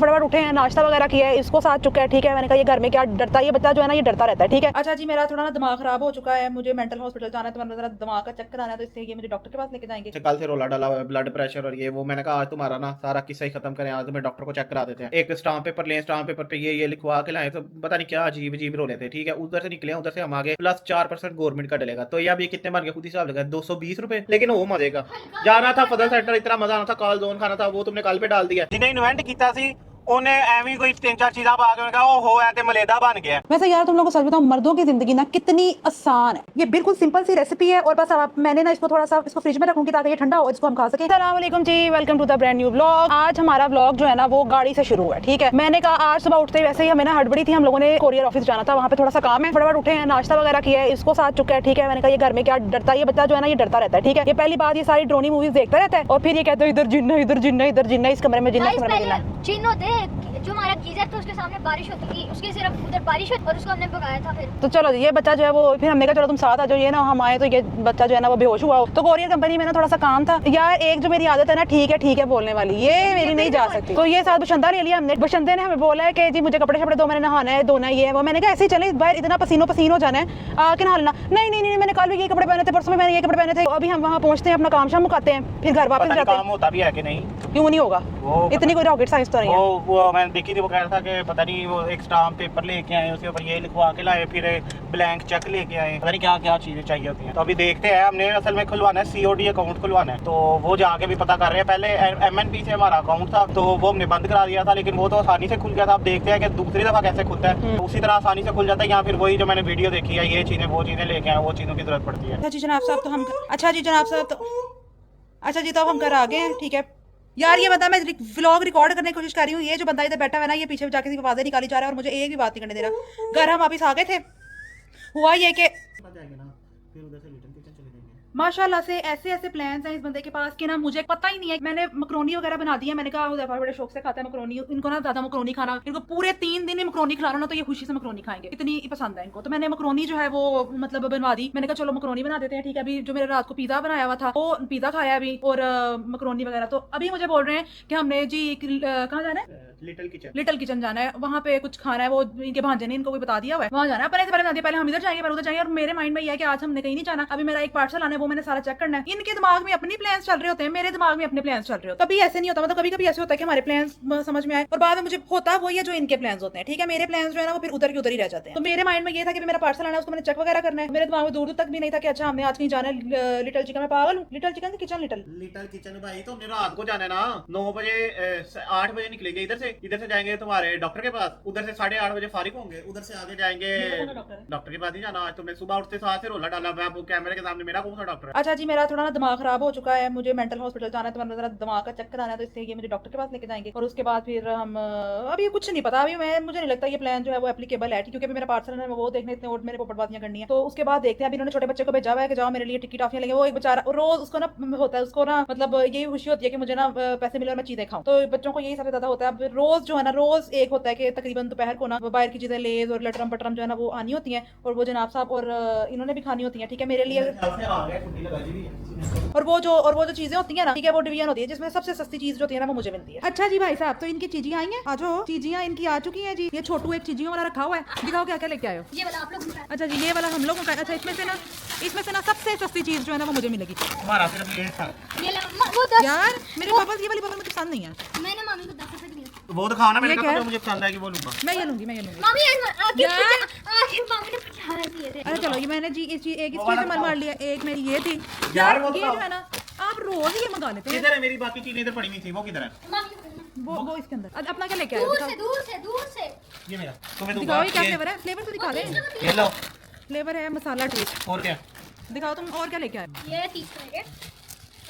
फटाफट उठे हैं, नाश्ता वगैरह किया है, इसको साथ चुका है। ठीक है, मैंने कहा ये घर में क्या डरता है, ये बच्चा जो है ना ये डरता रहता है। ठीक है, अच्छा जी, मेरा थोड़ा ना दिमाग खराब हो चुका है, मुझे मेंटल हॉस्पिटल जाना है, तो मेरा दिमाग का चक्कर आना है, तो इसलिए ये मुझे डॉक्टर के पास लेके जाएंगे। कल से रोला डाला हुआ है, ब्लड प्रेशर और ये वो। मैंने कहा आज तुम्हारा ना सारा किस्सा ही खत्म करें, आज तुम्हें डॉक्टर को चेक करा देते हैं। एक स्टाम्प पेपर लें, स्टाम्प पेपर पे ये लिखवा के लाए, तो पता नहीं क्या अजीब अजीब रोले थे। ठीक है, उधर से निकले, उधर से हम आगे, प्लस 4% गवर्नमेंट का डलेगा। तो ये अब ये कितने बन गए, खुद हिसाब लगा, 220 रुपए। लेकिन वो मजे का जाना था फजल सेंटर, इतना मजा आना था, कॉल जोन खाना था, वो तुमने कल पे डाल दिया। जिन्हें इन्वेंट किया सी ਉਹਨੇ ਐਵੇਂ ਕੋਈ ਤਿੰਨ ਚਾਰ ਚੀਜ਼ਾਂ ਪਾ ਕੇ ਕਹਾ ਉਹ ਹੈ ਤੇ ਮਲੇਦਾ बन गया। वैसे यार तुम लोगों को सच बताऊं, मर्दों की जिंदगी ना कितनी आसान है। ये बिल्कुल सिंपल सी रेसिपी है और बस अब मैंने ना इसको थोड़ा सा इसको फ्रिज में रखूंगी ताकि ये ठंडा हो, इसको हम खा सकें। अस्सलाम वालेकुम जी, welcome to the brand new vlog. आज हमारा व्लॉग जो है ना वो गाड़ी से शुरू है। ठीक है, मैंने कहा आज सुबह उठते ही वैसे ही हमें ना हड़बड़ी थी, हम लोगों ने कोरियर ऑफिस जाना था, वहाँ पे थोड़ा सा काम है, फटाफट उठे हैं, नाश्ता वगैरह किया है, इसको साथ चुका है। ठीक है, मैंने कहा ये घर में क्या डरता है, ये बच्चा जो है ना ये डरता रहता है। ठीक है, ये पहली बात, ये सारी ड्रोनी मूवीज देखता रहता है और फिर ये कहते हैं इधर जिन्ना, इधर जिन्ना, इधर जिन्ना, इस कमरे में जिन्ना, इस कमरे में जिन्ना। चिन्ह होते हैं, जो हमारा गीजर था उसके सामने बारिश होती थी, उसके सिर्फ उधर बारिश होती और उसको हमने भगाया था। फिर तो चलो ये बच्चा जो है वो, फिर हमने कहा चलो तुम साथ आ जाओ, ये ना हम आए तो ये बच्चा जो है ना वो बेहोश हुआ हो। तो कोरियर कंपनी में ना थोड़ा सा काम था यार, एक जो मेरी आदत है ना ठीक है बोलने वाली, ये मेरी नहीं जा सकती। तो ये साथ बशंदा ले लिया हमने, बशंदे ने हमें बोला है कि जी मुझे कपड़े शपड़े दो, मैंने नहाना है, धोना ये है वो। मैंने कहा ऐसे ही चले बाहर, इतना पसीनो पसीन हो जाना है, आके नहा लेना। नहीं, मैंने कल भी ये कपड़े पहने थे, परसों में मैंने ये कपड़े पहने थे। अभी हम वहाँ पहुंचते हैं, अपना काम शाम मुकाते हैं, फिर घर वापस जाते हैं। काम होता भी है कि नहीं, क्यों नहीं होगा, इतनी कोई रॉकेट साइंस तो नहीं है। वो मैंने देखी थी, वो कह रहा था कि पता नहीं वो एक स्टाम्प पेपर लेके आए, उसके ऊपर ये लिखवा के लाए, फिर ब्लैंक चेक लेके आए, पता नहीं क्या क्या चीजें चाहिए होती हैं। तो अभी देखते हैं, हमने असल में खुलवाना है COD अकाउंट खुलवाना है, तो वो जाके भी पता कर रहे हैं। पहले MNP से हमारा अकाउंट था तो वो हमने बंद करा दिया था, लेकिन वो तो आसानी से खुल गया था। अब देखते हैं कि दूसरी दफा कैसे खुलता है, तो उसी तरह आसानी से खुल जाता है, या फिर वही जो मैंने वीडियो देखी है, ये चीजें वो चीजें लेके आए, वो चीजों की जरूरत पड़ती है। अच्छा जी जनाब साहब, तो हम अच्छा जी जनाब साहब, तो अच्छा जी तो हम घर आ गए हैं। ठीक है यार, ये बता, मैं व्लॉग रिकॉर्ड करने की कोशिश कर रही हूँ, ये जो बंदा इधर बैठा हुआ है ना, ये पीछे जाके आवाजें निकाली जा रहा है और मुझे एक भी बात नहीं करने दे रहा। घर हम वापिस आ गए थे, हुआ ये कि माशाल्लाह से ऐसे ऐसे प्लान्स हैं इस बंदे के पास कि ना मुझे पता ही नहीं है। मैंने मकरोनी वगैरह बना दी है, मैंने कहा उधर बड़े शौक से खाता है मकरोनी, इनको ना ज्यादा मकरोनी खाना, इनको पूरे 3 दिन ही मकरोनी खिलाना ना, तो ये खुशी से मकरोनी खाएंगे, इतनी पसंद है इनको। तो मैंने मकरोनी जो है वो मतलब बनवा दी, मैंने कहा चलो मकरोनी बना देते हैं। ठीक है, अभी जो मेरे रात को पिज्जा बनाया हुआ था वो पिज्जा खाया अभी, और मकरोनी वगैरह। तो अभी मुझे बोल रहे हैं कि हमने जी कहाँ जाना है, लिटिल किचन जाना है, वहाँ पे कुछ खाना है, वो इनके भांजे ने इनको भी बता दिया हुआ है, वहाँ जाना है। पहले हम इधर जाएंगे, उधर जाएंगे, और मेरे माइंड में यह है कि आज हमने कहीं नहीं जाना। अभी मेरा एक पार्सल आना है, वो मैंने सारा चेक करना है। इनके दिमाग में अपनी प्लान्स चल रहे होते हैं, मेरे दिमाग में अपने प्लान्स चल रहे होते हैं। कभी ऐसे नहीं होता, मतलब कभी कभी ऐसे होता है कि हमारे प्लान्स समझ में आए और बाद में मुझे होता वही है जो इनके प्लान्स होते हैं। ठीक है, मेरे प्लान्स जो है ना वो फिर उधर के उधर ही रह जाते हैं। तो मेरे माइंड में ये था कि मेरा पार्सल आना है, उसको मैंने चेक वगैरह करना है। मेरे दिमाग में दूर दूर तक भी नहीं था कि अच्छा हमने आज कहीं जाना है लिटिल चिकन में। पागल हूँ, little chicken kitchen, little kitchen भाई, तो हमने रात को जाना है ना, 9 बजे 8 बजे निकलेंगे इधर से जाएंगे तुम्हारे डॉक्टर के पास, उधर से 8:30 बजे फारिग होंगे, उधर से आगे जाएंगे डॉक्टर के पास ही जाना। आज तुमने सुबह उठते साथ से रोला डाला, मैं वो कैमरे के सामने, मेरा कौन सा डॉक्टर है। अच्छा जी, मेरा थोड़ा ना दिमाग खराब हो चुका है, मुझे मेंटल हॉस्पिटल जाना है, तो मेरा दिमाग का चक्कर आना है, तो इसलिए ये मुझे डॉक्टर के पास लेके जाएंगे। और उसके बाद फिर हम अभी कुछ नहीं पता, अभी मुझे नहीं लगता ये प्लान जो है वो एप्लीकेबल है, क्योंकि अभी मेरा पार्सल है वो देखने इतने और मेरे को बर्बादियां करनी है। तो उसके बाद देखते हैं। अभी इन्होंने छोटे बच्चे को भेजा हुआ है कि जाओ मेरे लिए टिकट टॉफियां लेंगे। वो एक बेचारा रोज उसको ना होता है, उसको ना मतलब यही खुशी होती है कि मुझे ना पैसे मिले और मैं चीजें खाऊं। तो बच्चों को यही सबसे ज्यादा होता है। अब रोज जो है ना, रोज एक होता है कि तकरीबन दोपहर को ना बाहर की चीजें, लेज और लटरम पटरम जो है ना वो आनी होती है, और वो जनाब साहब और इन्होंने भी खानी होती है। ठीक है, मेरे लिए। और वो जो चीजें होती है ना, ठीक है, वो डिवीजन होती है जिसमें सबसे सस्ती चीज जो होती है ना वो मुझे मिलती है। अच्छा जी भाई साहब, तो इनकी चीजें आई हैं, आज चीजियां इनकी आ चुकी हैं जी। ये छोटू एक चीजियों वाला रखा हुआ है, दिखाओ क्या क्या लेके आए हो। ये वाला आप लोग। अच्छा जी, ये वाला हम लोगों का। अच्छा, इसमें से ना सबसे सस्ती चीज जो है ना वो मुझे मिलेगी। हमारा सिर्फ ये था वो 10 यार मेरे बबल्स, ये वाली बबल मुझे पसंद नहीं है। मैंने मामी को 10 रुपए दिए। वो तो खाना मैंने ये कहा क्या जो मुझे पसंद है कि वो लूंगा। मैं ये लूंगी। मामी आखिर मामी ने 50 दिए थे। अरे चलो, ये मैंने जी इस चीज से मन मार लिया। एक मेरी ये थी यार, यार, वो ये जो है ना आप रोज ये मंगा लेते हैं। इधर है मेरी बाकी चीजें, इधर पड़ी हुई थी, वो किधर है। वो इसके अंदर। अपना क्या लेके आए हो? दूर से ये मेरा तुम्हें दूंगा। दिखाओ ये क्या फ्लेवर है, फ्लेवर तो दिखा दे। ये लो। फ्लेवर है मसाला टेस्ट। और क्या दिखाओ तुम, और क्या लेके आए? ये 30 पैकेट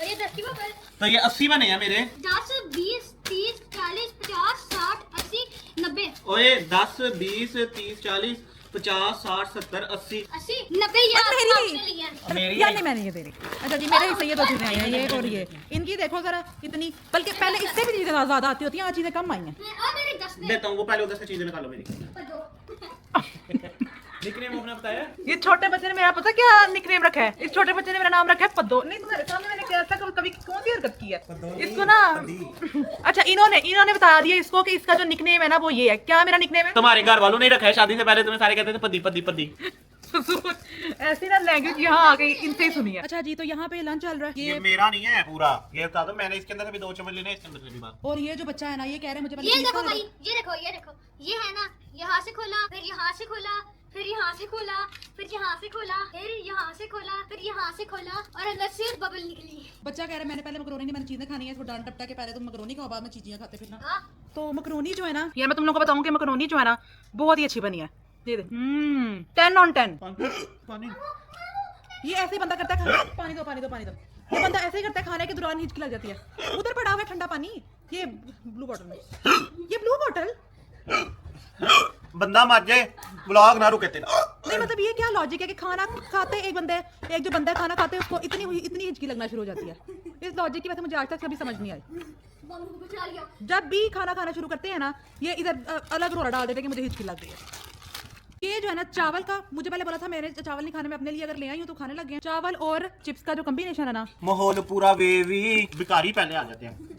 और ये 10 की बोतल। तो ये 80 बने हैं मेरे। 10 20 30 40 50 60 80 90। ओए 10 20 30 40 50 60 70 80 80 90 ये मेरी आपने लिए हैं। मेरी यार नहीं, मैंने ये दे दी। अच्छा जी, मेरे हिस्से ये 2 चीजें आई हैं, ये और ये। इनकी देखो जरा इतनी, बल्कि पहले इससे भी चीजें ज्यादा आती होती हैं, आज चीजें कम आई हैं। और मेरे 10 देता हूँ, वो पहले उधर से चीजें निकालो मेरी। निकनेम अपना बताया? ये छोटे बच्चे ने मेरा पता क्या निकनेम रखा है? इस छोटे बच्चे ने मेरा नाम रखा है पद्दो। नहीं तुम्हारे सामने मैंने कैसा कभी कौन सी हरकत की है इसको ना? अच्छा इन्होंने बता दिया इसको कि इसका जो निकनेम है ना वो ये है। क्या मेरा निकनेम है? तुम्हारे घर वालों ने रखा है, शादी से पहले तुम्हें सारे कहते थे पद्दी पद्दी पद्दी। ऐसी ना लैंग्वेज यहाँ आके इनसे ही सुनी है। अच्छा जी, तो यहाँ पे लंच चल रहा है। ये मेरा नहीं है पूरा, ये बता दो। मैंने इसके अंदर से भी 2 चम्मच लेने, इसके अंदर से भी बात। और ये जो बच्चा है ना ये कह रहे हैं मुझे ये देखो भाई, ये देखो ये है ना, यहाँ से खोला, फिर यहाँ से खोला, फिर यहाँ से खोला, फिर यहाँ से खोला, फिर यहाँ से खोला, फिर यहाँ से खोला और अंदर से बबल निकली। बच्चा कह रहा है मैंने पहले मकरोनी नहीं, मैंने चीजें खानी है। इसको डांट टपटा के पहले तुम मकरोनी खाओ, बाद में चीजें खाते फिर ना। हाँ। तो मकरोनी जो है ना, यार मैं तुम लोगों को बताऊं कि मकरोनी जो है ना बहुत ही अच्छी बनी है। ये देख 10 on 10। पानी ये ऐसे ही बंदा करता है खाना। पानी दो पानी दो पानी दो। ये बंदा ऐसे ही करता है खाने के दौरान हिचकी लग जाती है। उधर पड़ा हुआ है ठंडा पानी, ये ब्लू बॉटल में। ये ब्लू बॉटल बंदा मर जाए, व्लॉग ना रुके तेरा। नहीं मतलब ये क्या लॉजिक है कि खाना खाते एक जो बंदा खाना खाते हैं उसको इतनी हिचकी लगना शुरू हो जाती है। इस लॉजिक की वजह से मुझे आज तक कभी समझ नहीं आई। बम्बू को बचा लिया। जब भी खाना खाना शुरू करते हैं ना ये इधर अलग रोला डाल देते हैं कि मुझे हिचकी लग रही है। ये जो है ना चावल का, मुझे पहले बोला था मेरे चावल नहीं खाने में, अपने लिए अगर ले आई हूँ तो खाने लग गए। चावल और चिप्स का जो कॉम्बिनेशन है ना, माहौल पूरा वेवी भिखारी पहले आ जाते हैं।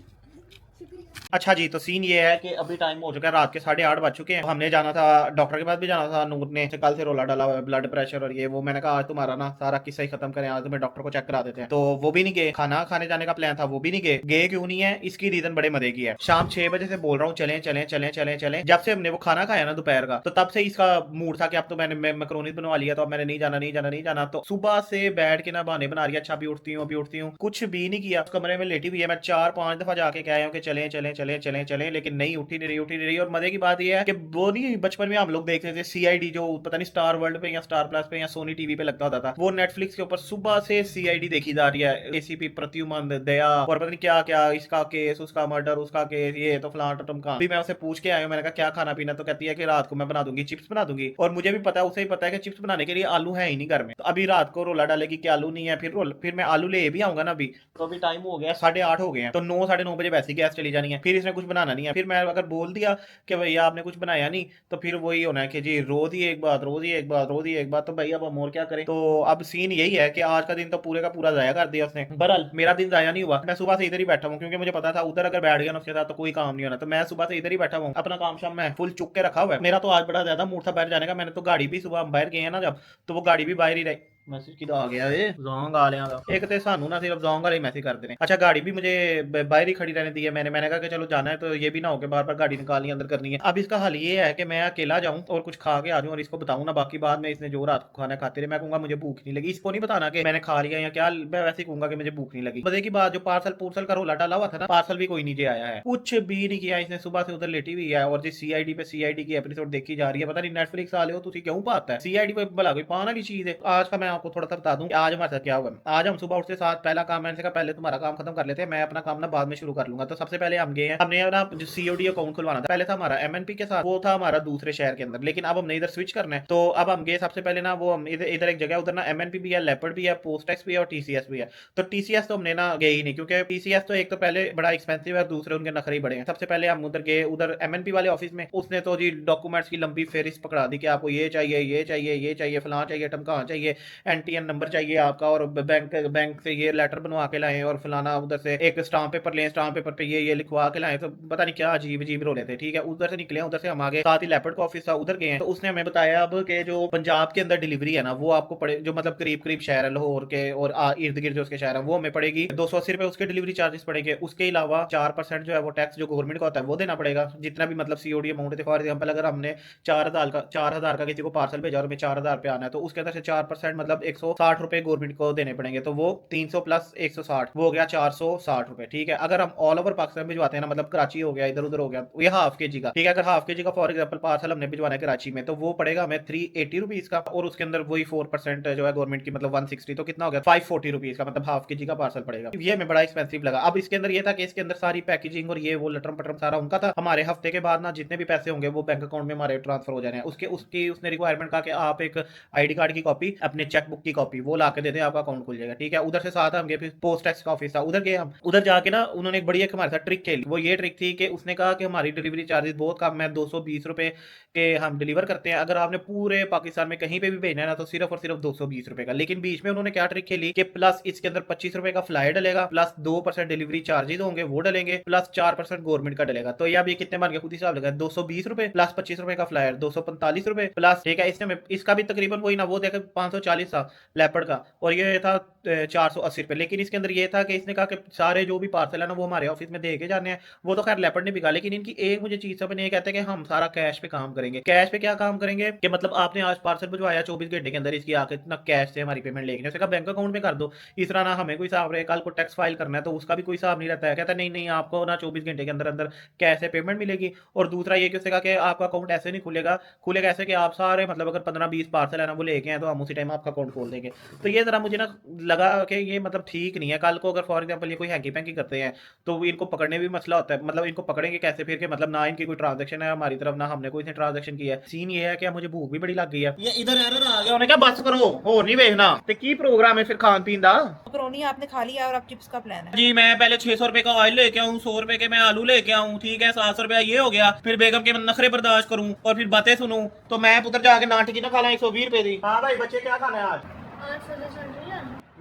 अच्छा जी, तो सीन ये है कि अभी टाइम हो चुका है, रात के 8:30 बज चुके हैं। हमने जाना था डॉक्टर के पास भी जाना था। नूर ने कल से रोला डाला हुआ है, ब्लड प्रेशर और ये वो। मैंने कहा आज तुम्हारा ना सारा किस्सा ही खत्म करें, आज तुम्हें डॉक्टर को चेक करा देते हैं। तो वो भी नहीं गए। खाना खाने जाने का प्लान था, वो भी नहीं गए। गए क्यों नहीं है, इसकी रीजन बड़े मजे की है। शाम 6 बजे से बोल रहा हूँ चलें चलें चलें चलें चलें। जब से हमने वो खाना खाया ना दोपहर का, तो तब से इसका मूड था कि अब तो मैंने मैक्रोनी बनवा लिया, तो अब मैंने नहीं जाना नहीं जाना नहीं जाना। तो सुबह से बैठ के ना बहाने बना रही है, अच्छा अभी उठती हूँ अभी उठती हूँ, कुछ भी नहीं किया। कमरे में लेटी हुई है। मैं 4-5 दफा जाके कह आया हूँ कि चलें चलें चलें चलें चलें, लेकिन नहीं उठी नहीं रही। और मजे की बात यह है कि वो नहीं, बचपन में हम लोग देखते थे सीआईडी, जो पता नहीं स्टार वर्ल्ड पे या स्टार प्लस पे या सोनी टीवी पे लगता होता था, वो नेटफ्लिक्स के ऊपर सुबह से सीआईडी देखी जा रही है। एसीपी प्रत्युमन दया और पता नहीं क्या क्या, इसका केस उसका मर्डर उसका केस, ये तो फलां टमका। भी मैं उसे पूछ के आया हूं, मैंने कहा क्या खाना पीना, तो कहती है कि रात को मैं बना दूंगी चिप्स बना दूंगी। और मुझे भी पता है, उसे भी पता है कि चिप्स बनाने के लिए आलू है ही नहीं घर में। तो अभी रात को रोला डालेगी कि आलू नहीं है, फिर मैं आलू ले भी आऊंगा ना। अभी तो अभी टाइम हो गया 8:30 हो गए हैं, तो 9-9:30 बजे वैसी गैस चली जानी है। फिर इसने कुछ बनाना नहीं है। फिर मैं अगर बोल दिया कि भैया आपने कुछ बनाया नहीं, तो फिर वही होना है कि जी रोज ही एक बात रोज ही एक बात रोज ही एक बात। तो भैया अब हम और क्या करें। तो अब सीन यही है कि आज का दिन तो पूरे का पूरा जाया कर दिया उसने। बहरहाल मेरा दिन जाया नहीं हुआ। मैं सुबह से इधर ही बैठा हूँ, क्योंकि मुझे पता था उधर अगर बैठ गया ना उसके साथ तो कोई काम नहीं होना। तो मैं सुबह से इधर ही बैठा हूँ, अपना काम शाम मैं फुल चुक के रखा हुआ है। मेरा तो आज बड़ा ज्यादा मूड था बाहर जाने का। मैंने तो गाड़ी भी सुबह बाहर गए हैं ना जब, तो वो गाड़ी भी बाहर ही रही। मैसेज किदा आ गया ये जोंग आ लिया था। एक तो सानू ना सिर्फ जोंग वाले मैसेज करते हैं। अच्छा गाड़ी भी मुझे बाहर ही खड़ी रहने दी है। मैंने कहा कि चलो जाना है तो ये भी ना हो के बार बार गाड़ी निकालनी अंदर करनी है। अब इसका हल ये है कि मैं अकेला जाऊं और कुछ खा के आ जाऊं और इसको बताऊं ना। बाकी बाद में इसने जो रात को खाना खाते रहे, मैं कहूंगा मुझे भूख नहीं लगी। इसको नहीं बताना कि मैंने खा लिया या क्या, मैं वैसे ही कहूंगा कि मुझे भूख नहीं लगी। मजे की बात, जो पार्सल का रोला डाला हुआ था ना, पार्सल भी कोई नीचे आया है, कुछ भी नहीं किया इसने। सुबह से उधर लेटी हुई है और सीआईडी पे सीआईडी की एपिसोड देखी जा रही है। पता नहीं नेटफ्लिक्स वाले हो तुम क्यों पाता है सीआईडी पे, भला कोई पाना की चीज है। आज का मैं आपको थोड़ा सा बता दूं आज हमारे साथ क्या हुआ। आज हम सुबह उठते साथ पहला काम मैंने कहा पहले तुम्हारा काम खत्म कर लेते हैं, मैं अपना काम ना बाद में शुरू कर लूंगा। तो सबसे पहले हम गए हैं, हमने ना जो सीओडी अकाउंट खुलवाना था। पहले था हमारा एमएनपी के साथ, वो था हमारा दूसरे शहर के अंदर, लेकिन अब हमने इधर स्विच करना है। तो अब हम गए सबसे पहले ना, वो हम इधर एक जगह, उधर ना एमएनपी भी है, लेपर्ड भी है, पोस्टेक्स भी है और टीसीएस भी है। तो टीसीएस तो हमने ना गए ही नहीं, क्योंकि टीसीएस तो एक तो पहले बड़ा एक्सपेंसिव है, दूसरे उनके नखरे बड़े हैं। सबसे पहले हम उधर गए, उधर एमएनपी वाले ऑफिस में। उसने तो जी डॉक्यूमेंट्स की लंबी फेरिस्त पकड़ा दी कि आपको ये चाहिए ये चाहिए ये चाहिए, फलां चाहिए टमकां चाहिए, एनटीएन नंबर चाहिए आपका, और बैंक से ये लेटर बनवा के लाए और फलाना, उधर से एक स्टाम्प पेपर लें, स्टाम्प पेपर पे ये लिखवा के लाए। तो पता नहीं क्या अजीब अजीब रोले थे। ठीक है, उधर से निकले, उधर से हम आगे, साथ ही लेपर्ड का ऑफिस था, उधर गए हैं। तो उसने हमें बताया अब कि जो पंजाब के अंदर डिलीवरी है ना, वो आपको पड़े, जो मतलब करीब शहर है लाहौर के और इर्द गिर्द जो उसके शहर है, वो हमें पड़ेगी 280 रुपए उसके डिलीवरी चार्जेस पड़ेंगे। उसके अलावा 4% जो है वो टैक्स जो गवर्नमेंट का होता है वो देना पड़ेगा, जितना भी मतलब सीओडी अमाउंट थे। फॉर एग्जाम्पल अगर हमने 4,000 का किसी को पार्सल भेजा और हमें 4,000 रुपए आना है, तो उसके अंदर से 4% मतलब 160 रुपए गवर्नमेंट को देने पड़ेंगे। तो वो 300 प्लस 160 वो हो गया 460 रुपए। ठीक है, अगर हम ऑल ओवर पाकिस्तान भिजवाते हैं ना, मतलब कराची हो गया, इधर उधर हो गया, ये हाफ के जी का। ठीक है, अगर हाफ के जी का फॉर एग्जाम्पल पार्सल हमने भिजवाना है कराची में, तो वो पड़ेगा हमें 380 रुपीज का, और उसके अंदर वही 4% जो है गवर्नमेंट की, मतलब 160, तो कितना हो गया 540 रुपीज का, मतलब हाफ के जी का पार्सल पड़ेगा। ये हमें बड़ा एक्सपेंसिव लगा। अब इसके अंदर ये था कि इसके अंदर सारी पैकेजिंग और ये वो लटरम पटरम सारा उनका था। हमारे हफ्ते के बाद ना जितने भी पैसे होंगे वो बैंक अकाउंट में हमारे ट्रांसफर हो जाने हैं। उसकी उसने रिक्वायरमेंट कहा कि आप एक आईडी कार्ड की कॉपी, अपने चेक चेकबुक की कॉपी, वो ला के देते हैं, आपका अकाउंट खुल जाएगा, ठीक है। उधर से साथ हम गए, फिर पोस्ट टैक्स का ऑफिस था, उधर गए हम। उधर जाके ना उन्होंने एक बड़ी एक हमारे साथ ट्रिक खेली। वो ये ट्रिक थी कि उसने कहा कि हमारी डिलीवरी चार्जेस बहुत कम है, 220 रुपए के हम डिलीवर करते हैं। अगर आपने पूरे पाकिस्तान में कहीं पे भी भेजना है ना, तो सिर्फ और सिर्फ 220 रुपए का। लेकिन बीच में उन्होंने क्या ट्रिक खेली कि प्लस इसके अंदर 25 रुपए का फ्लाई डलेगा, प्लस 2% डिलीवरी चार्जेस होंगे वो डलेंगे, प्लस 4% गवर्नमेंट का डलेगा। तो ये अब ये कितने बन गए, खुद हिसाब लगा, 220 रुपए प्लस 25 रुपए का फ्लायर 245 रुपए प्लस, ठीक है। इसने इसका भी तकरीबन वही ना, वो देखा 540 था लेपर्ड का, और ये था 480 रुपए। लेकिन इसके अंदर ये था कि इसने कहा कि सारे जो भी पार्सल है ना वो हमारे ऑफिस में दे के जाने हैं। वो तो खैर लेपर्ड ने बिका, लेकिन इनकी एक मुझे चीज समझ नहीं कहते कि हम सारा कैश पे काम करेंगे। कैश पे क्या काम करेंगे कि मतलब आपने आज पार्सल भिजवाया, 24 घंटे के अंदर इसकी आके इतना कैश से हमारी पेमेंट लेके, उसने कहा बैंक अकाउंट में कर दो। इस तरह ना हमें कोई हिसाब रहे, कल को टैक्स फाइल करना है तो उसका भी कोई हिसाब नहीं रहता है। कहता नहीं नहीं, आपको ना 24 घंटे के अंदर अंदर कैश से पेमेंट मिलेगी। और दूसरा ये कि उसने कहा कि आपका अकाउंट ऐसे नहीं खुलेगा, खुलेगा ऐसे कि आप सारे मतलब अगर 15-20 पार्सल है ना वो लेके आए तो हम उसी टाइम आपका अकाउंट खोल देंगे। तो ये जरा मुझे ना लगा कि ये मतलब ठीक नहीं है। कल को अगर फॉर एग्जांपल ये कोई हैंकी पैंकी करते हैं तो इनको पकड़ने भी मसला होता है। मतलब इनको पकड़ेंगे कैसे फिर के, मतलब ना इनकी कोई ट्रांजैक्शन है हमारी तरफ, ना हमने कोई ट्रांजैक्शन किया है। सीन ये है कि मुझे भूख भी बड़ी लग गई है। ये इधर एरर आ गया, उन्होंने क्या बस करो और नहीं भेजना। तो की प्रोग्राम है फिर खान पीन दा? मकरोनी आपने खा लिया और अब चिप्स का प्लान है। जी मैं पहले 600 रुपए का ऑयल लेके आऊँ, 100 रुपए के मैं आलू लेके आऊँ, ठीक है, 700 रुपया ये हो गया। फिर बेगम के नखरे बर्दाश्त करूँ और फिर बातें सुनूं, तो मैं उधर जाके नाटी की ना खा ला 120 रुपए दी। हाँ भाई बच्चे क्या खाना है आज?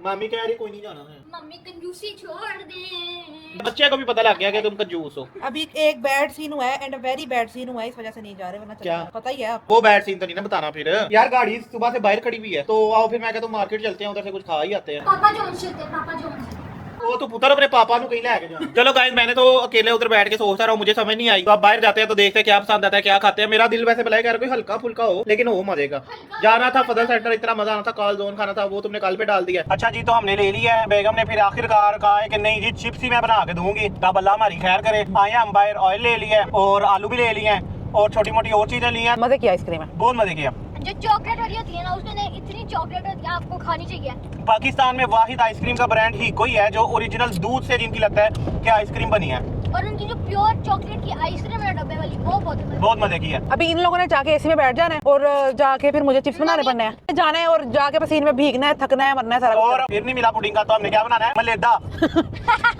मामी कह रही कोई नहीं जाना है। मम्मी कंजूसी छोड़ दे। बच्चे को भी पता लग गया कि तुम कंजूस हो। अभी एक बैड सीन हुआ है एंड वेरी बैड सीन हुआ है, इस वजह से नहीं जा रहे, वरना क्या? पता ही है आपको। वो बैड सीन तो नहीं ना बताना फिर। यार गाड़ी सुबह से बाहर खड़ी हुई है, तो आओ फिर मैं कहता हूँ मार्केट चलते हैं, उधर से कुछ खा ही आते हैं। पापा जोन चलते, पापा जोन। वो तो पुत्र अपने पापा को कहीं लेके जा। चलो गाइस, मैंने तो अकेले उधर बैठ के सोचता रहा हूँ, मुझे समझ नहीं आई। तो आप बाहर जाते हैं तो देखते हैं क्या पसंद आता है, क्या खाते हैं। मेरा दिल वैसे भला है कोई हल्का फुल्का हो, लेकिन हो मजे का। जाना था फजल सेंटर, इतना मजा आना था, कॉल जोन खाना था, वो तुमने कल पे डाल दिया। अच्छा जी, तो हमने ले लिया है। बेगम ने फिर आखिरकार कहा है कि नहीं जी चिप्स ही मैं बना के दूंगी, तब अल्लाह हमारी खैर करे। आए हम बाहर, ऑयल ले लिया और आलू भी ले लिए हैं और छोटी मोटी और चीजें ली हैं। मजे की आइसक्रीम है, बहुत मजे किया। जो चॉकलेट वाली होती है ना, उसमें इतनी चॉकलेट होती है, आपको खानी चाहिए। पाकिस्तान में वाहिद आइसक्रीम का ब्रांड ही कोई है जो ओरिजिनल दूध से जिनकी लगता है कि आइसक्रीम बनी है, और उनकी जो प्योर चॉकलेट की आइसक्रीम है डब्बे वाली, वो बहुत मजे की है। अभी इन लोगों ने जाके एसी में बैठ जाना है और जाके फिर मुझे चिप्स बनाने पड़ने हैं, जाना है और जाके पसीने में भीगना है, थकना है, मरना है सारा। और फिर नहीं मिला पुडिंग का, तो हमने क्या बनाना है, मलेदा।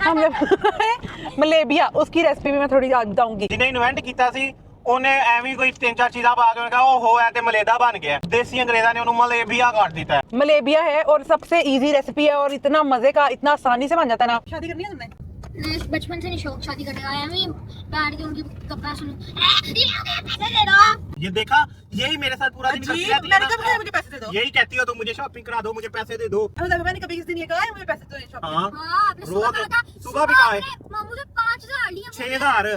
हमने मलेबिया, उसकी रेसिपी भी मैं थोड़ी आज बताऊंगी। जिन्हें इन्वेंट किया सी ਉਹਨੇ ਐਵੇਂ ਕੋਈ 3-4 ਚੀਜ਼ਾਂ ਪਾ ਕੇ ਕਹਾ ਉਹ ਹੈ ਤੇ ਮਲੇਦਾ ਬਣ ਗਿਆ। ਦੇਸੀ ਅੰਗਰੇਜ਼ਾਂ ਨੇ ਉਹਨੂੰ ਮਲੇਬੀਆ काट दिया है। मलेबिया है और सबसे इजी रेसिपी है और इतना मजे का, इतना आसानी से बन जाता है ना। शादी करनी है तुमने? बचपन से नहीं शौक शादी करने का, मैं बैठ के उनकी कपड़ा सुनूं, पैसे दे दो। ये देखा, यही मेरे साथ पूरा दिन करती रहती है मैंने कब कहा मुझे पैसे दे दो? यही कहती हो तुम, मुझे शॉपिंग करा दो, मुझे पैसे दे दो। मैंने कभी किसी दिन ये कहा है मुझे पैसे दो शॉपिंग? हाँ हाँ, आपने रोज सुबह कहा था, सुबह भी कहा है। मामू से 5000 लिए, 6000।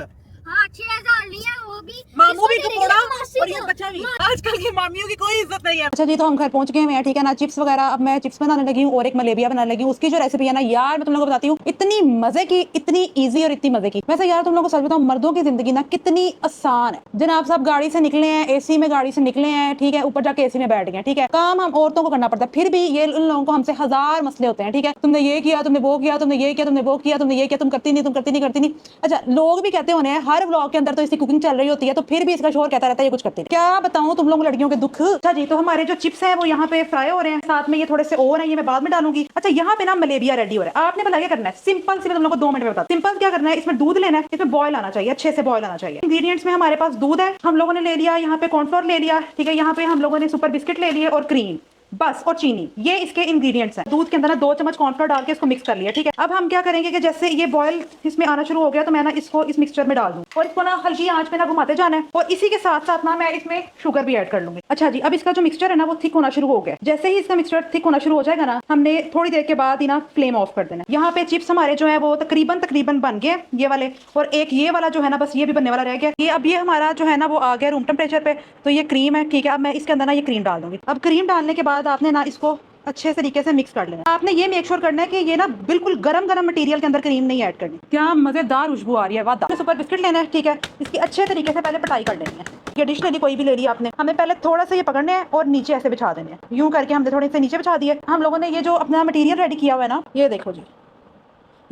हाँ 6000 लिए, वो भी मामू भी कपोड़ा मासी और ये को। बच्चा भी। आजकल की मामियों की कोई इज्जत नहीं है। अच्छा जी, तो हम घर पहुंच गए हैं, ठीक है ना। चिप्स वगैरह अब मैं चिप्स बनाने लगी हूँ और एक मलेबिया बनाने लगी हूँ। उसकी जो रेसिपी है ना यार, मैं तुम लोगों को बताती हूँ, इतनी मजे की, इतनी इजी और इतनी मजे की। वैसे यार तुम लोगों को सच बताऊं, मर्दों की जिंदगी ना कितनी आसान है। जनाब साहब गाड़ी से निकले हैं, एसी में गाड़ी से निकले हैं, ठीक है, ऊपर जाके एसी में बैठ गए, ठीक है। काम हम औरतों को करना पड़ता है, फिर भी ये उन लोगों को हमसे हजार मसले होते हैं, ठीक है। तुमने ये किया, तुमने वो किया, तुमने ये किया, तुमने वो किया, तुमने ये किया, तुम करती नहीं, तुम करती नहीं, करती नहीं। अच्छा, लोग भी कहते होने हर व्लॉग के अंदर तो इसकी कुकिंग चल रही होती है, तो फिर भी इसका शोर कहता रहता है ये कुछ करती नहीं। क्या बताऊं तुम लोग लड़कियों के दुख। अच्छा जी, तो हमारे जो चिप्स हैं वो यहाँ पे फ्राई हो रहे हैं, साथ में ये थोड़े से और हैं, ये मैं बाद में डालूंगी। अच्छा, यहाँ पे ना मलेबिया रेडी हो रहा है। आपने भला क्या करना है, सिंपल सी मैं तुम लोग को 2 मिनट में बता। सिंपल क्या करना है, इसमें दूध लेना है, इसमें बॉयल आना चाहिए, अच्छे से बॉयल आना चाहिए। इंग्रेडिएंट्स में हमारे पास दूध है, हम लोगों ने ले लिया, यहाँ पे कॉर्नफ्लोर ले लिया, ठीक है, यहाँ पे हम लोगों ने सुपर बिस्किट ले लिए और क्रीम, बस, और चीनी, ये इसके इंग्रेडिएंट्स हैं। दूध के अंदर ना 2 चम्मच कॉर्नफ्लोर डाल के इसको मिक्स कर लिया, ठीक है। अब हम क्या करेंगे कि जैसे ये बॉयल इसमें आना शुरू हो गया तो मैं ना इसको इस मिक्सचर में डाल दूं और इसको ना हल्की आंच पे ना घुमाते जाना है, और इसी के साथ साथ ना मैं इसमें शुगर भी ऐड कर लूंगी। अच्छा जी, अब इसका जो मिक्सचर है ना वो थिक होना शुरू हो गया। जैसे ही इसका मिक्सचर थिक होना शुरू हो जाएगा ना, हमने थोड़ी देर के बाद ही ना फ्लेम ऑफ कर देना। यहाँ पे चिप्स हमारे जो है वो तकरीबन बन गए, ये वाले, और एक ये वाला जो है ना बस ये भी बनने वाला रह गया। ये अब ये हमारा जो है ना वो आ गया रूम टेम्परेचर पे, तो ये क्रीम है, ठीक है। अब मैं इसके अंदर ना ये क्रीम डाल दूंगी। अब क्रीम डालने के बाद आपने ना इसको अच्छे तरीके से मिक्स कर लेना। आपने ये मेक श्योर करना है कि ये ना बिल्कुल गरम मटेरियल के अंदर क्रीम नहीं ऐड करनी। क्या मजेदार खुशबू आ रही है, वादा। सुपर बिस्किट लेना है, ठीक है, इसकी अच्छे तरीके से पहले पटाई कर लेनी है। ये डिश लेनी, कोई भी ले ली आपने, हमें पहले थोड़ा सा ये पकड़ने हैं और नीचे ऐसे बिछा देने हैं। यूं करके हमने थोड़े से नीचे बिछा दिए। हम लोगों ने ये जो अपना मटेरियल रेडी किया हुआ है ना, ये देखो जी,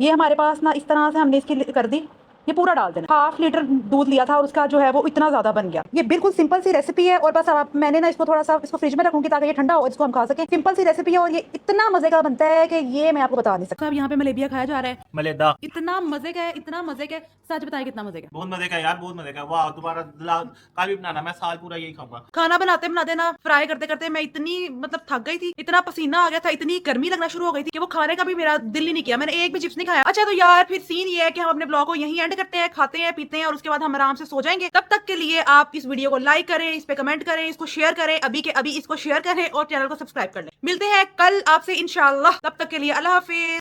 ये हमारे पास ना इस तरह से हमने इसकी कर दी, ये पूरा डाल देना। 1/2 लीटर दूध लिया था और उसका जो है वो इतना ज्यादा बन गया। ये बिल्कुल सिंपल सी रेसिपी है और बस अब मैंने ना इसको थोड़ा सा इसको फ्रिज में रखूंगी ताकि ये ठंडा हो, इसको हम खा सकें। सिंपल सी रेसिपी है और ये इतना मजे का बनता है कि ये मैं आपको बता नहीं सकता। अब यहाँ पे मलेबिया खाया जा रहा है, मलेदा इतना मजे का है, इतना मजे का है, सच बताएं कितना मजे का है। बहुत मजे का यार, बहुत मजे का। वाह, दोबारा कल भी बनाना, मैं साल पूरा यही खाऊंगा। खाना बनाते बनाते ना, फ्राई करते करते मैं इतनी मतलब थक गई थी, इतना पसीना आ गया था, इतनी गर्मी लगना शुरू हो गई थी कि वो खाने का भी मेरा दिल ही नहीं किया। मैंने एक भी चिप्स नहीं खाया। अच्छा तो यार फिर सीन ये है कि हम अपने ब्लॉग को यहीं एंड करते हैं, खाते हैं पीते हैं और उसके बाद हम आराम से सो जाएंगे। तब तक के लिए आप इस वीडियो को लाइक करें, इस पे कमेंट करें, इसको शेयर करें, अभी के अभी इसको शेयर करें और चैनल को सब्सक्राइब कर लें। मिलते हैं कल आपसे इंशाल्लाह, तब तक के लिए अल्लाह हाफिज।